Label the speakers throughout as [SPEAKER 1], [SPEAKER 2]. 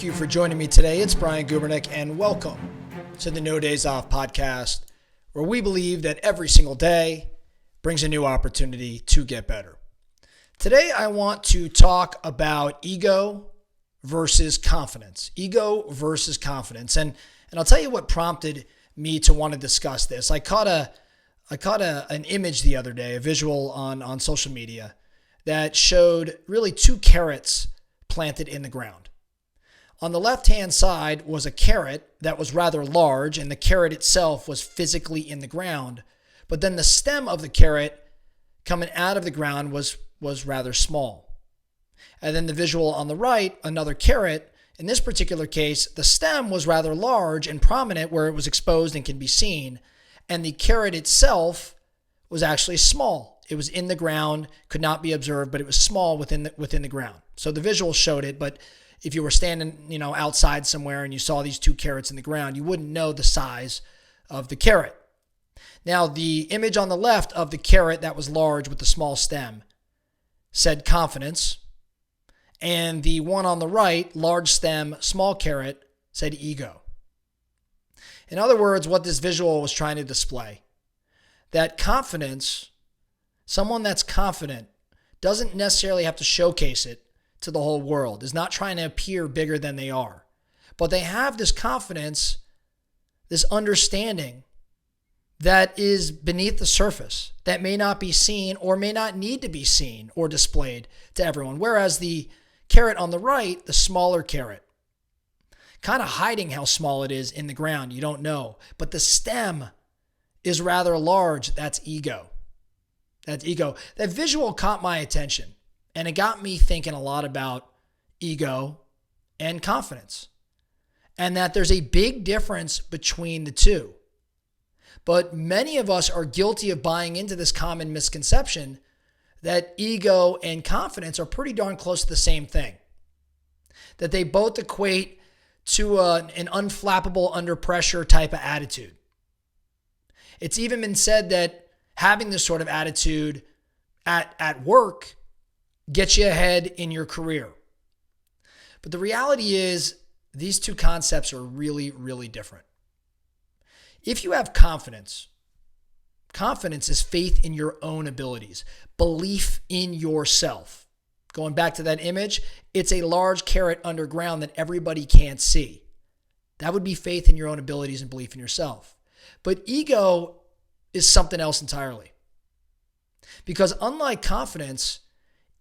[SPEAKER 1] Thank you for joining me today. It's Brian Gubernick, and welcome to the No Days Off podcast, where we believe that every single day brings a new opportunity to get better. Today, I want to talk about ego versus confidence. Ego versus confidence. And I'll tell you what prompted me to want to discuss this. I caught an image the other day, a visual on social media that showed really two carrots planted in the ground. On the left-hand side was a carrot that was rather large, and the carrot itself was physically in the ground. But then the stem of the carrot coming out of the ground was rather small. And then the visual on the right, another carrot. In this particular case, the stem was rather large and prominent where it was exposed and can be seen. And the carrot itself was actually small. It was in the ground, could not be observed, but it was small within the ground. So the visual showed it, but if you were standing, outside somewhere and you saw these two carrots in the ground, you wouldn't know the size of the carrot. Now, the image on the left of the carrot that was large with the small stem said confidence, and the one on the right, large stem, small carrot, said ego. In other words, what this visual was trying to display, that confidence, someone that's confident doesn't necessarily have to showcase it to the whole world, is not trying to appear bigger than they are. But they have this confidence, this understanding that is beneath the surface, that may not be seen or may not need to be seen or displayed to everyone. Whereas the carrot on the right, the smaller carrot, kind of hiding how small it is in the ground, you don't know. But the stem is rather large. That's ego. That's ego. That visual caught my attention. And it got me thinking a lot about ego and confidence, and that there's a big difference between the two. But many of us are guilty of buying into this common misconception that ego and confidence are pretty darn close to the same thing, that they both equate to an unflappable, under pressure type of attitude. It's even been said that having this sort of attitude at work gets you ahead in your career. But the reality is these two concepts are really, really different. If you have confidence is faith in your own abilities, belief in yourself. Going back to that image, it's a large carrot underground that everybody can't see. That would be faith in your own abilities and belief in yourself. But ego is something else entirely. Because unlike confidence,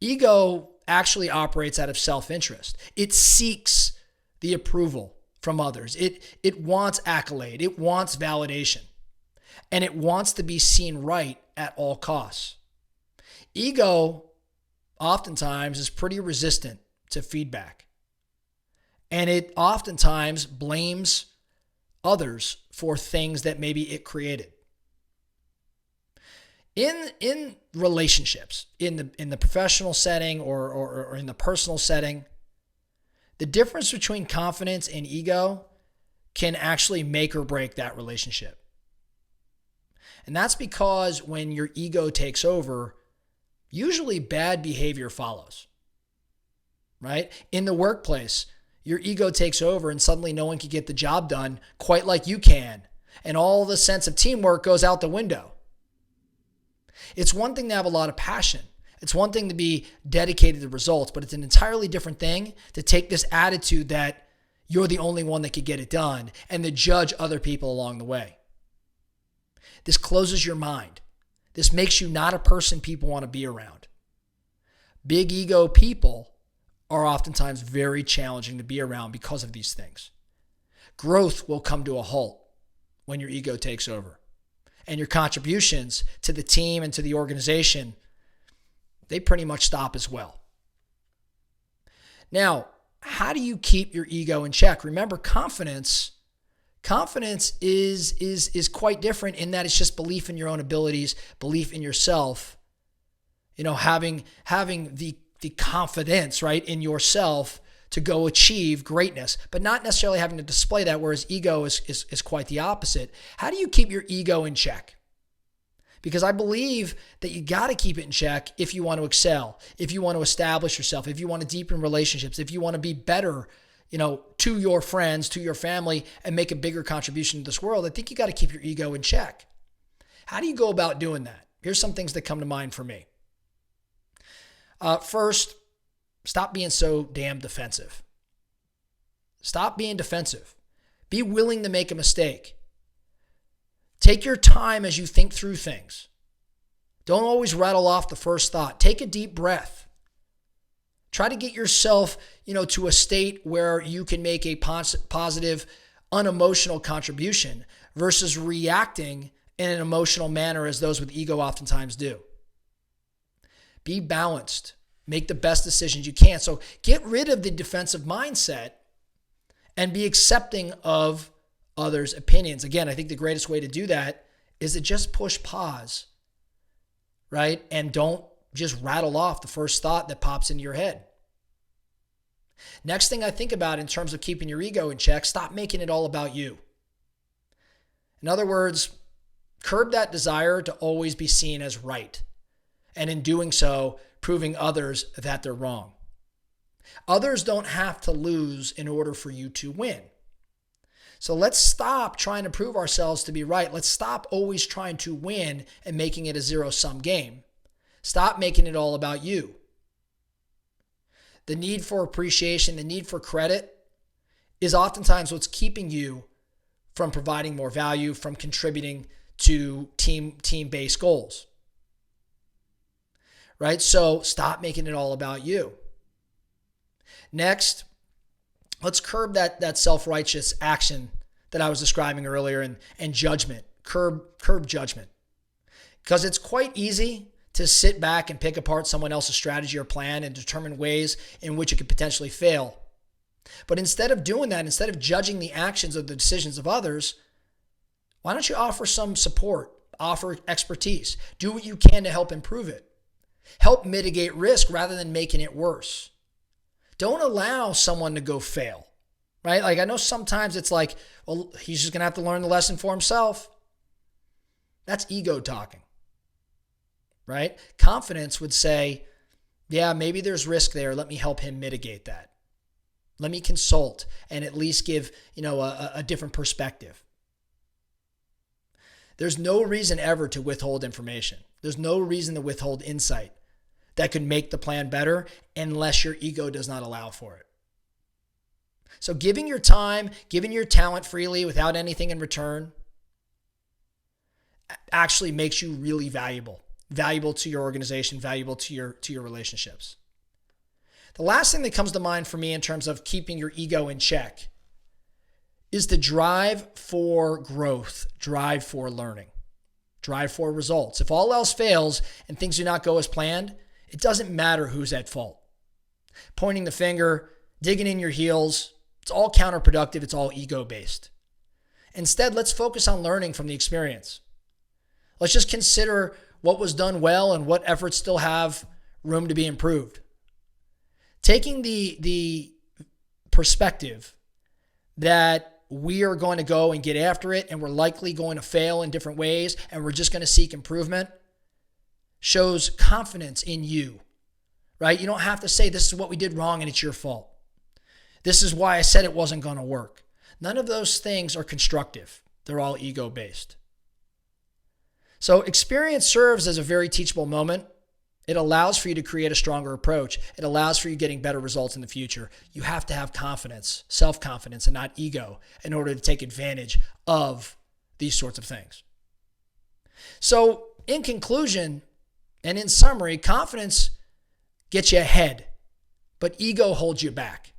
[SPEAKER 1] ego actually operates out of self-interest. It seeks the approval from others. It wants accolade. It wants validation. And it wants to be seen right at all costs. Ego oftentimes is pretty resistant to feedback. And it oftentimes blames others for things that maybe it created. In relationships, in the professional setting or in the personal setting, the difference between confidence and ego can actually make or break that relationship. And that's because when your ego takes over, usually bad behavior follows, right? In the workplace, your ego takes over and suddenly no one can get the job done quite like you can. And all the sense of teamwork goes out the window. It's one thing to have a lot of passion. It's one thing to be dedicated to results, but it's an entirely different thing to take this attitude that you're the only one that could get it done and to judge other people along the way. This closes your mind. This makes you not a person people want to be around. Big ego people are oftentimes very challenging to be around because of these things. Growth will come to a halt when your ego takes over. And your contributions to the team and to the organization, they pretty much stop as well. Now, how do you keep your ego in check? Remember, confidence is quite different in that it's just belief in your own abilities, belief in yourself, having the confidence, right, in yourself to go achieve greatness, but not necessarily having to display that, whereas ego is quite the opposite. How do you keep your ego in check? Because I believe that you got to keep it in check if you want to excel, if you want to establish yourself, if you want to deepen relationships, if you want to be better, to your friends, to your family, and make a bigger contribution to this world, I think you got to keep your ego in check. How do you go about doing that? Here's some things that come to mind for me. First, stop being so damn defensive. Stop being defensive. Be willing to make a mistake. Take your time as you think through things. Don't always rattle off the first thought. Take a deep breath. Try to get yourself, to a state where you can make a positive, unemotional contribution versus reacting in an emotional manner as those with ego oftentimes do. Be balanced. Make the best decisions you can. So get rid of the defensive mindset and be accepting of others' opinions. Again, I think the greatest way to do that is to just push pause, right? And don't just rattle off the first thought that pops into your head. Next thing I think about in terms of keeping your ego in check, stop making it all about you. In other words, curb that desire to always be seen as right. And in doing so, proving others that they're wrong. Others don't have to lose in order for you to win. So let's stop trying to prove ourselves to be right. Let's stop always trying to win and making it a zero-sum game. Stop making it all about you. The need for appreciation, the need for credit is oftentimes what's keeping you from providing more value, from contributing to team-based goals. Right? So stop making it all about you. Next, let's curb that self-righteous action that I was describing earlier and judgment. Curb judgment. Because it's quite easy to sit back and pick apart someone else's strategy or plan and determine ways in which it could potentially fail. But instead of doing that, instead of judging the actions or the decisions of others, why don't you offer some support, offer expertise, do what you can to help improve it. Help mitigate risk rather than making it worse. Don't allow someone to go fail, right? Like I know sometimes it's like, well, he's just going to have to learn the lesson for himself. That's ego talking, right? Confidence would say, yeah, maybe there's risk there. Let me help him mitigate that. Let me consult and at least give, a different perspective. There's no reason ever to withhold information. There's no reason to withhold insight that could make the plan better unless your ego does not allow for it. So giving your time, giving your talent freely without anything in return actually makes you really valuable to your organization, valuable to your relationships. The last thing that comes to mind for me in terms of keeping your ego in check is the drive for growth, drive for learning, drive for results. If all else fails and things do not go as planned, it doesn't matter who's at fault. Pointing the finger, digging in your heels, it's all counterproductive. It's all ego-based. Instead, let's focus on learning from the experience. Let's just consider what was done well and what efforts still have room to be improved. Taking the perspective that we are going to go and get after it and we're likely going to fail in different ways and we're just going to seek improvement shows confidence in you, right? You don't have to say this is what we did wrong and it's your fault. This is why I said it wasn't going to work. None of those things are constructive. They're all ego-based. So experience serves as a very teachable moment. It allows for you to create a stronger approach. It allows for you getting better results in the future. You have to have confidence, self-confidence, and not ego in order to take advantage of these sorts of things. So in conclusion and in summary, confidence gets you ahead, but ego holds you back.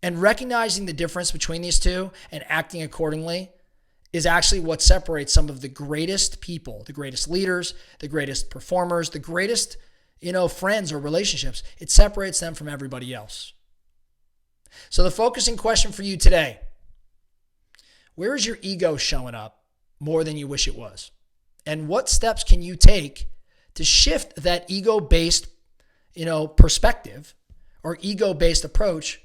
[SPEAKER 1] And recognizing the difference between these two and acting accordingly is actually what separates some of the greatest people, the greatest leaders, the greatest performers, the greatest, friends or relationships. It separates them from everybody else. So the focusing question for you today, where is your ego showing up more than you wish it was? And what steps can you take to shift that ego-based, perspective or ego-based approach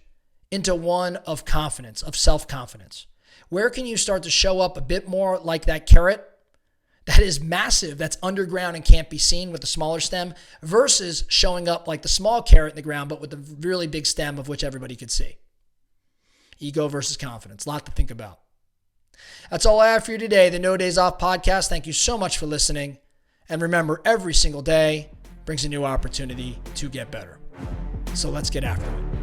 [SPEAKER 1] into one of confidence, of self-confidence? Where can you start to show up a bit more like that carrot that is massive, that's underground and can't be seen with the smaller stem, versus showing up like the small carrot in the ground, but with the really big stem of which everybody could see? Ego versus confidence. A lot to think about. That's all I have for you today. The No Days Off podcast. Thank you so much for listening. And remember, every single day brings a new opportunity to get better. So let's get after it.